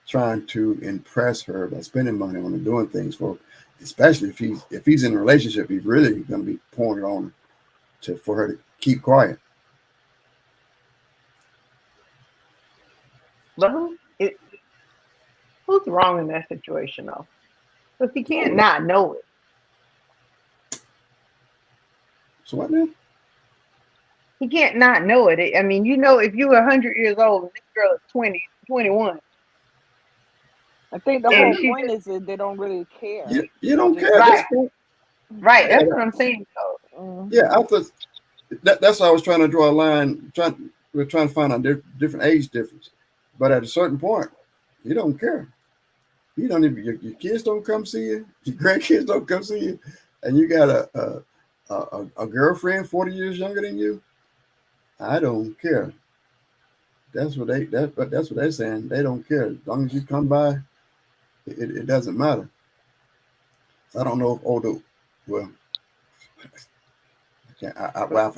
trying to impress her by spending money on and doing things for her. Especially if he's in a relationship, he's really going to be pouring it on her for her to keep quiet. Well, who's wrong in that situation though? Because he can't not know it. So what now? He can't not know it. I mean, if you're 100 years old and this girl is 20, 21, I think the And whole she point just is that they don't really care. You They don't just care at this right, point. right. Yeah, That's what I'm saying. So yeah. That's why I was trying to draw a line. We're trying to find a different age difference, but at a certain point, you don't care. You don't even your kids don't come see you. Your grandkids don't come see you, and you got a girlfriend 40 years younger than you. I don't care. That's what they're saying. They don't care as long as you come by. It doesn't matter. I don't know if older. Well, I can't.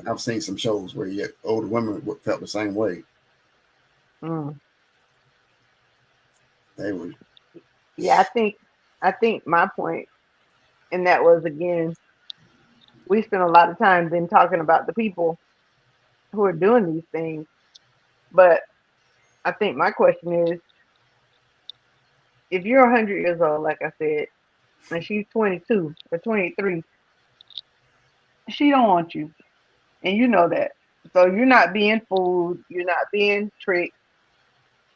I've seen some shows where older women felt the same way. mm, They were. yeah, I think my point, and that was again, we spent a lot of time been talking about the people who are doing these things, but I think my question is, if you're 100 years old, like I said, and she's 22 or 23, she don't want you, and you know that. So you're not being fooled. You're not being tricked.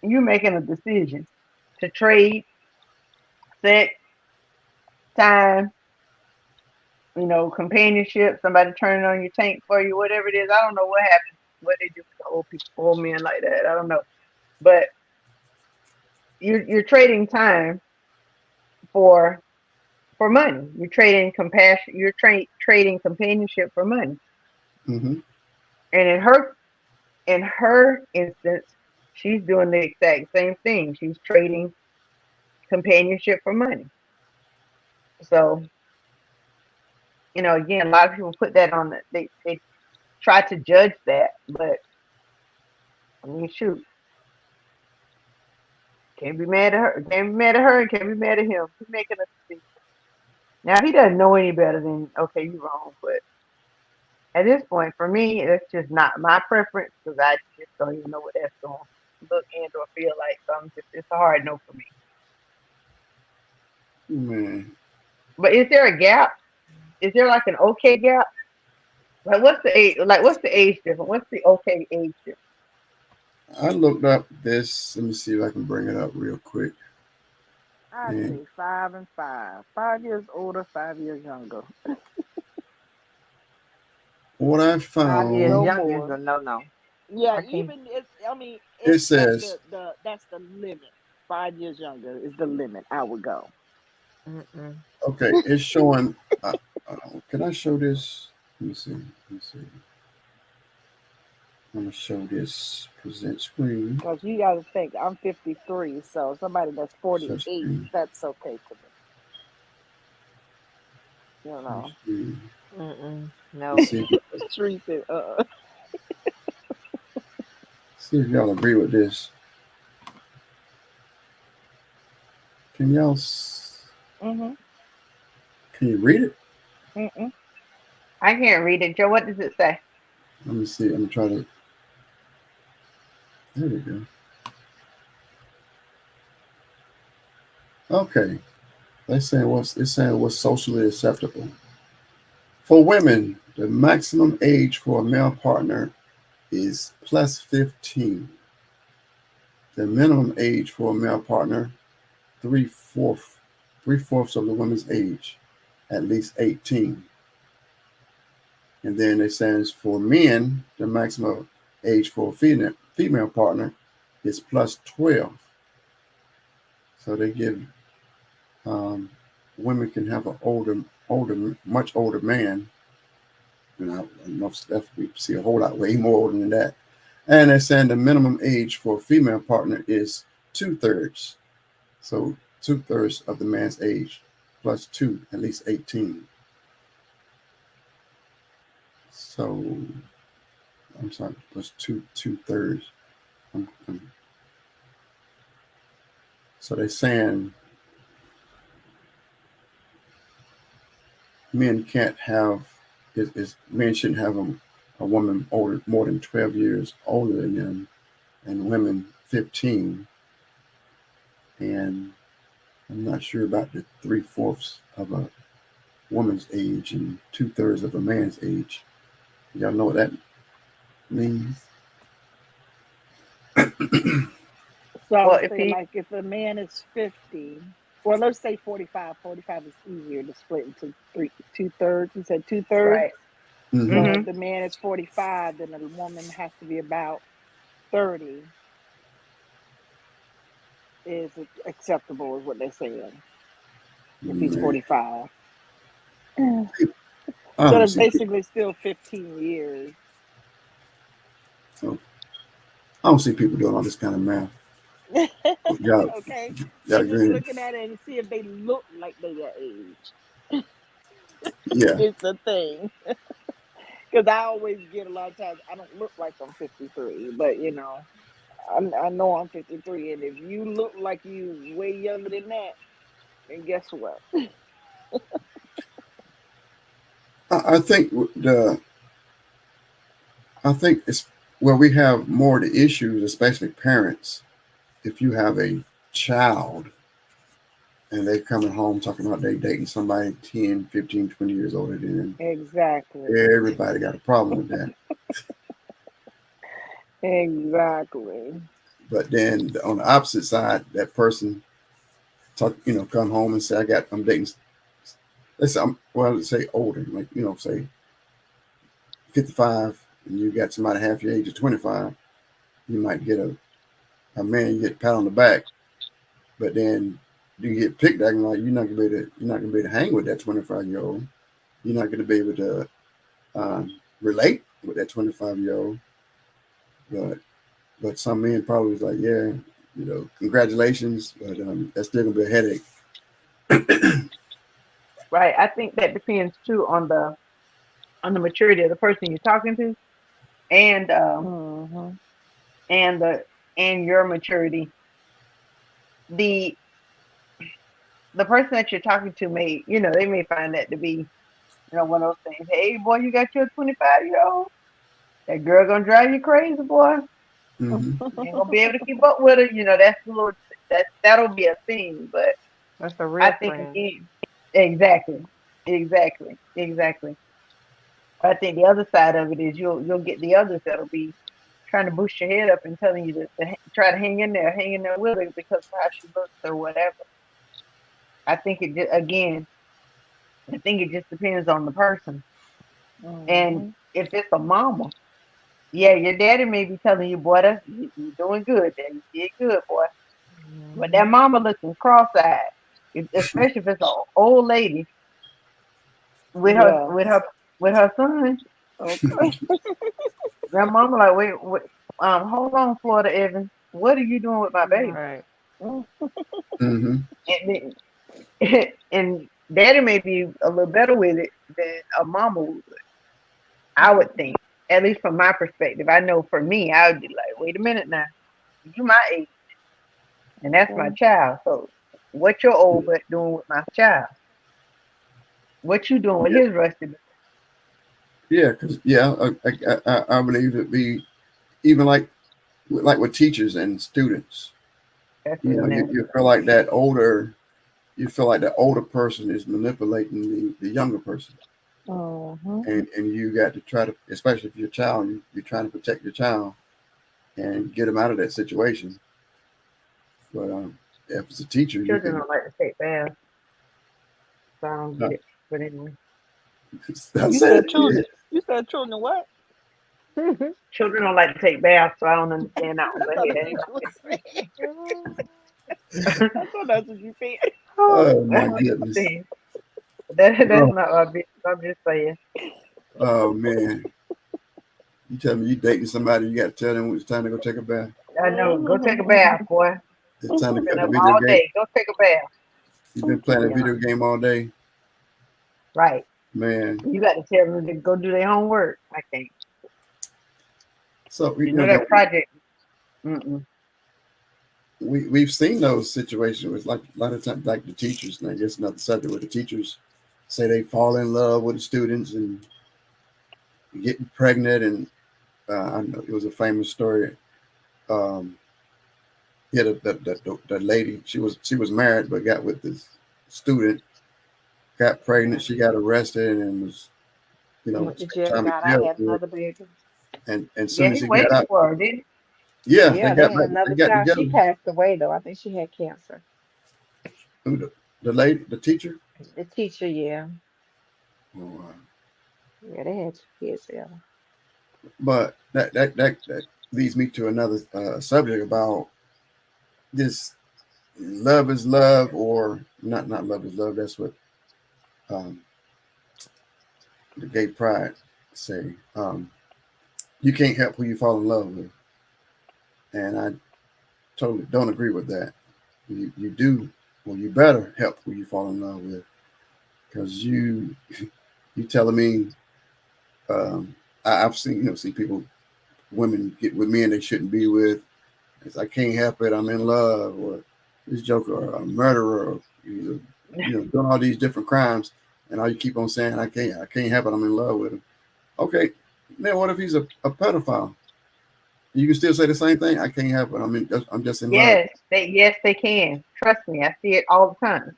You're making a decision to trade sex, time, companionship, somebody turning on your tank for you, whatever it is. I don't know what happens, what they do with the old people, old men like that. I don't know, but you're trading time for money. You're trading compassion. You're trading companionship for money. Mm-hmm. And in her instance, she's doing the exact same thing. She's trading companionship for money. So, again, a lot of people put that on they try to judge that, but I mean, shoot, can't be mad at her. Can't be mad at her, and can't be mad at him. He's making a decision. Now he doesn't know any better than okay, you're wrong, but at this point, for me, it's just not my preference because I just don't even know what that's going to look and or feel like. So it's a hard no for me. Man. But is there a gap? Is there like an okay gap? Like what's the age? Like what's the age difference? What's the okay age difference? I looked up this. Let me see if I can bring it up real quick. I'd say 5 and 5. 5 years older, 5 years younger. What I 5 found. years No younger is more. a no. Yeah, I can't. even it's. I mean, It says. that's the limit. 5 years younger is the limit. I would go. Mm-mm. Okay, it's showing. Can I show this? Let me see. I'm gonna show this. Present screen. Because you got to think, I'm 53, so somebody that's Share 48, screen. that's okay to me. You know. Mm-mm. No. Let's see. Street said, See if y'all agree with this. Can y'all? Mm-hmm. Can you read it? Mm-mm. I can't read it, Joe. What does it say? Let me see. I'm trying to. There we go. Okay. It's saying what's socially acceptable. For women, the maximum age for a male partner is plus 15. The minimum age for a male partner, three-fourths of the woman's age, at least 18. And then it says for men, the maximum age for a female partner is plus 12. So they give women can have an much older man. And I know Steph, we see a whole lot way more older than that. And they're saying the minimum age for a female partner is 2/3. So 2/3 of the man's age plus 2, at least 18. So I'm sorry, plus 2/3. So they're saying men can't have men shouldn't have a woman more than 12 years older than them, and women 15. And I'm not sure about the 3/4 of a woman's age and 2/3 of a man's age. Y'all know what that means? So I Well, would if say, he, like, if a man is 50, well, let's say 45. 45 is easier to split into two thirds. You said two thirds. right. Mm-hmm. So if Mm-hmm. the man is 45, then the woman has to be about 30 is acceptable, is what they're saying. If he's Man, 45, I so don't that's see people. basically still 15 years. I don't see people doing all this kind of math. Y'all, Okay, y'all they're just agree? looking at it and see if they look like they that age. Yeah. It's the thing. Because I always get a lot of times I don't look like I'm 53, but I know I'm 53, and if you look like you way younger than that, then guess what? I think I think it's where we have more of the issues, especially parents. If you have a child and they're coming home talking about they dating somebody 10, 15, 20 years older than them, Exactly. everybody got a problem with that. Exactly. But then on the opposite side, that person come home and say, I'm dating, let's say older, like, say 55, and you got somebody half your age of 25, you might get a man, you get a pat on the back, but then you get picked acting like you're not gonna be able to hang with that 25-year-old. You're not gonna be able to relate with that 25-year-old. But some men probably was like, yeah, congratulations, but that's still gonna be a headache. Right. I think that depends too on the maturity of the person you're talking to, and Mm-hmm. and your maturity. The person that you're talking to they may find that to be one of those things. Hey, boy, you got your 25-year-old. That girl gonna drive you crazy, boy. Mm-hmm. You ain't gonna be able to keep up with her. That's a little that'll be a thing. But That's a I real think friend. again, exactly. I think the other side of it is you'll get the others that'll be trying to boost your head up and telling you to try to hang in there with her because of how she looks or whatever. I think it just depends on the person. And Mm-hmm. if it's a mama, yeah, your daddy may be telling you, boy, you're doing good. Then you did good, boy. But that mama looking cross-eyed, especially if it's an old lady with her Yes. with her son. Okay. Grandmama like, wait, hold on, Florida Evans. What are you doing with my baby? Right. Mm-hmm. And and daddy may be a little better with it than a mama would. I would think, at least from my perspective. I know for me, I would be like, wait a minute now, you my age, and that's my child. So what your old butt doing with my child? What you doing with his rusty butt? Yeah, because I believe it'd be even like with teachers and students. That's real nasty. You feel like that older. You feel like the older person is manipulating the younger person, Mm-hmm. and you got to try to, especially if you're a child, you're trying to protect your child and get them out of that situation. But if it's a teacher, you Children can. don't like to take baths, so I don't get it. But anyway, I You said said it, children. You said children what? children don't like to take baths, so I don't understand that one. I But thought hey, that's that ain't what you were yeah. saying. I thought that's what you said. Oh that's my what I'm goodness. saying. That's Oh, not my business. I'm just saying. oh man. You tell me you dating somebody, you got to tell them when it's time to go take a bath. I know. Go take a bath, boy. It's time to Been cut the up video all game. day. Go take a bath. You've been playing a Yeah, video game all day, right. man. You got to tell them to go do their homework. I think. So You know that project. Mm-mm. we've seen those situations with like a lot of times, like the teachers, and I guess another subject where the teachers say they fall in love with the students and getting pregnant, and I know it was a famous story. Yeah, the lady, she was married but got with this student, got pregnant, she got arrested and was Went to spent jail. time in Got out. jail Had for it. another baby. And Yeah, soon as he he got waited out, for her, didn't Yeah, Yeah, they had they another got child. She together. passed away though. I think she had cancer. Who the lady, the teacher? The teacher, yeah. Oh, Yeah, they had 2 kids together. but that leads me to another subject about this love is love, or not love is love. That's what um, the gay pride say. You can't help who you fall in love with, and I totally don't agree with that. You do, well, you better help who you fall in love with, because you telling me I've seen see people, women get with men they shouldn't be with. It's, I can't help it, I'm in love, or this joker, or a murderer, or doing all these different crimes, and all you keep on saying I can't help it, I'm in love with him. Okay, then what if he's a pedophile? You can still say the same thing. I can't help it. I'm just in love. Yes, they can. Trust me, I see it all the time.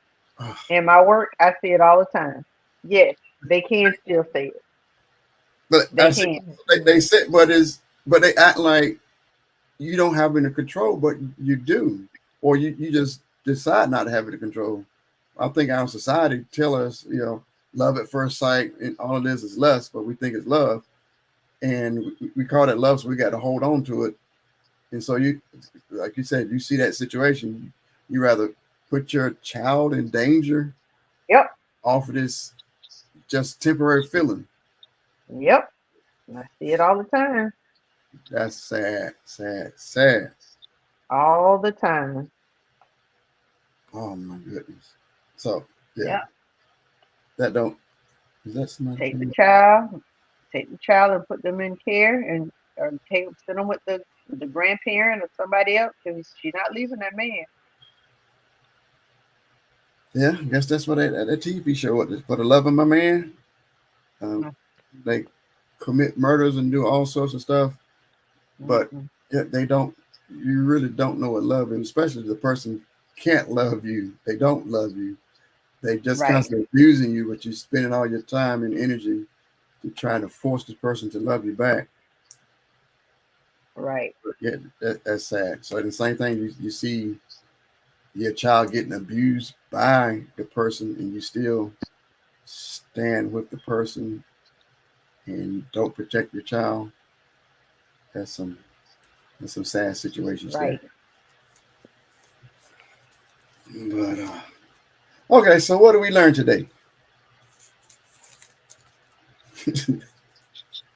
In my work, I see it all the time. Yes, they can still say it. But They can. they said, but they act like you don't have any control, but you do, or you just decide not to have any control. I think our society tell us, love at first sight, and all it is lust, but we think it's love, and we call it love, so we got to hold on to it. And so you, like you said, you see that situation, you rather put your child in danger, Yep, off of this just temporary feeling. yep. I see it all the time. That's sad, sad, sad. All the time. Oh my goodness. So yeah, Yep. that don't. Is that somebody? Take the child and put them in care, and or send them with the grandparent or somebody else, because she's not leaving that man. Yeah, I guess that's what that TV show was. For the love of my man, they commit murders and do all sorts of stuff, but yet they don't. You really don't know what love is, especially if the person can't love you. They don't love you. They just constantly abusing you, but you're spending all your time and energy to try to force the person to love you back. Right. Yeah, that's sad. So the same thing, you see your child getting abused by the person, and you still stand with the person and don't protect your child. That's some sad situations there. But okay, so what did we learn today?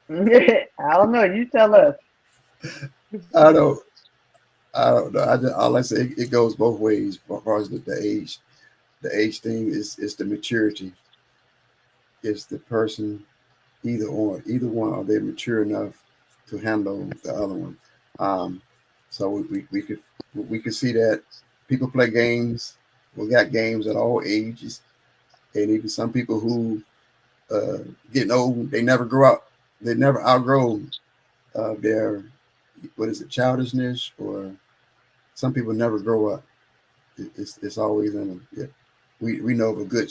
I don't know. You tell us. I don't know. All I say, it goes both ways as far as the age. The age thing is the maturity. It's the person, either one, are they mature enough to handle the other one? So we could see that people play games. We got games at all ages, and even some people who getting old, they never grow up. They never outgrow their childishness, or some people never grow up. It's always in them. Yeah. We know of a good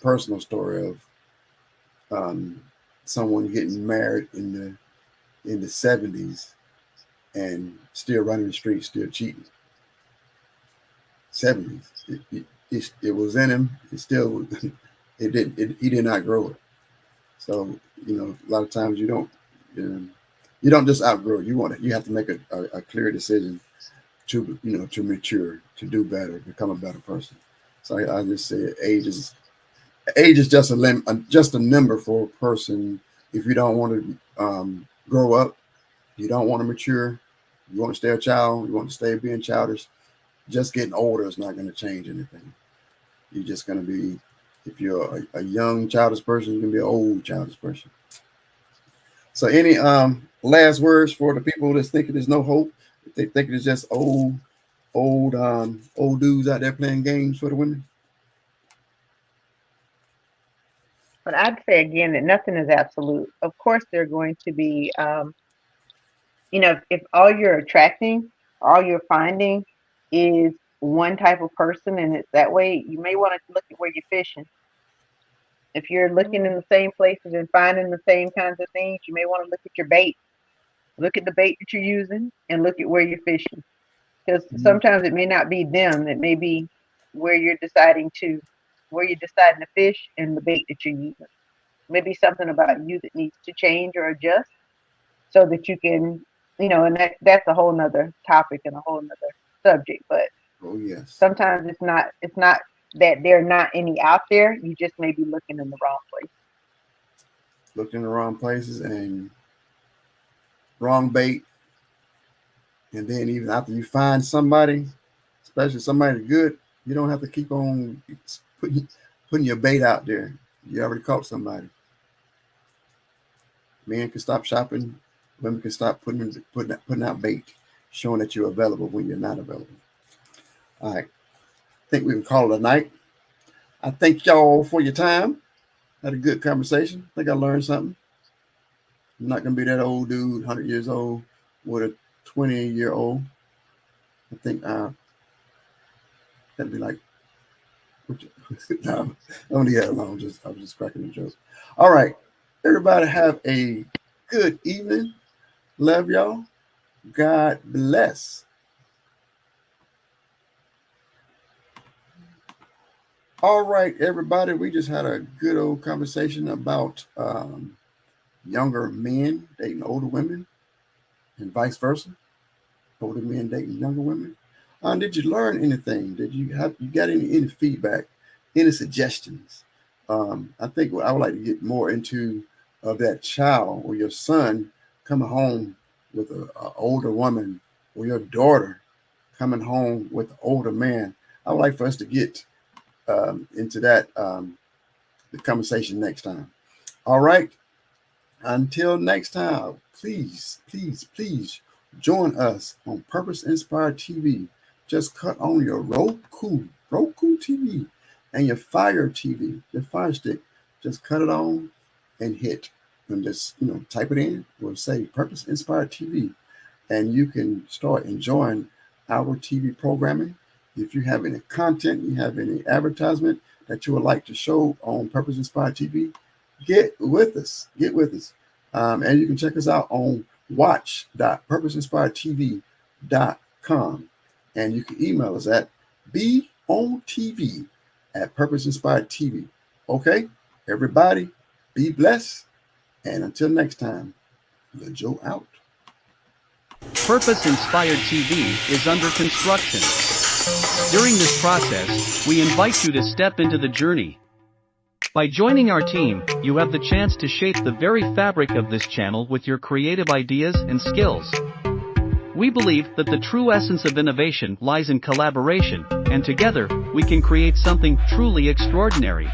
personal story of someone getting married in the 70s and still running the streets, still cheating. 70s. It was in him. It still he did not grow it. So a lot of times you don't just outgrow it. You have to make a clear decision to mature, to do better, become a better person. So I just say age is just a number for a person. If you don't want to grow up, you don't want to mature, you want to stay a child, you want to stay being childish, just getting older is not going to change anything. You're just going to be, if you're a young childish person, you're going to be an old childish person. So any last words for the people that's thinking there's no hope? They think it's just old dudes out there playing games for the women? But I'd say again that nothing is absolute. Of course, there are going to be, if all you're attracting, all you're finding is one type of person, and it's that way, you may want to look at where you're fishing. If you're looking in the same places and finding the same kinds of things, you may want to look at your bait. Look at the bait that you're using and look at where you're fishing. Because Mhm. sometimes it may not be them, it may be where you're deciding to fish and the bait that you're using. Maybe something about you that needs to change or adjust so that you can, and that's a whole nother topic and a whole nother subject. But Oh yes. sometimes it's not that there are not any out there. You just may be looking in the wrong place. Looked in the wrong places and wrong bait. And then even after you find somebody, especially somebody good, you don't have to keep on putting your bait out there. You already caught somebody. Men can stop shopping. Women can stop putting out bait, showing that you're available when you're not available. All right. I think we can call it a night. I thank y'all for your time. Had a good conversation. I think I learned something. I'm not going to be that old dude, 100 years old, with a 20-year-old. I think that'd be like, no, I don't need that long. I was just cracking a joke. All right. Everybody have a good evening. Love y'all. God bless. All right, everybody. We just had a good old conversation about younger men dating older women and vice versa. Older men dating younger women. Did you learn anything? Did you got any feedback, any suggestions? I think I would like to get more into that child or your son coming home with an older woman, or your daughter coming home with an older man. I would like for us to get into that the conversation next time. All right. Until next time, please join us on Purpose Inspired TV. Just cut on your Roku TV and your Fire TV, your Fire Stick. Just cut it on and hit, and just type it in. We'll say Purpose Inspired TV, and you can start enjoying our TV programming. If you have any content, you have any advertisement that you would like to show on Purpose Inspired TV, get with us. And you can check us out on watch.purposeinspiredtv.com. And you can email us at beontv@purposeinspiredtv. Okay, everybody, be blessed. And until next time, Lil Joe out. Purpose Inspired TV is under construction. During this process, we invite you to step into the journey. By joining our team, you have the chance to shape the very fabric of this channel with your creative ideas and skills. We believe that the true essence of innovation lies in collaboration, and together, we can create something truly extraordinary.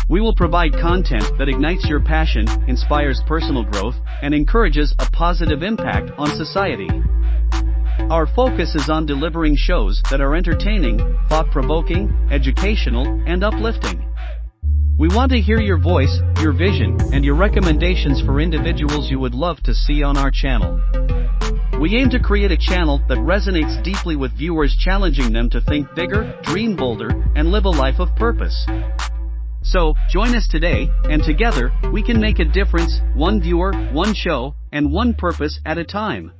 We will provide content that ignites your passion, inspires personal growth, and encourages a positive impact on society. Our focus is on delivering shows that are entertaining, thought-provoking, educational, and uplifting. We want to hear your voice, your vision, and your recommendations for individuals you would love to see on our channel. We aim to create a channel that resonates deeply with viewers, challenging them to think bigger, dream bolder, and live a life of purpose. So, join us today, and together, we can make a difference, one viewer, one show, and one purpose at a time.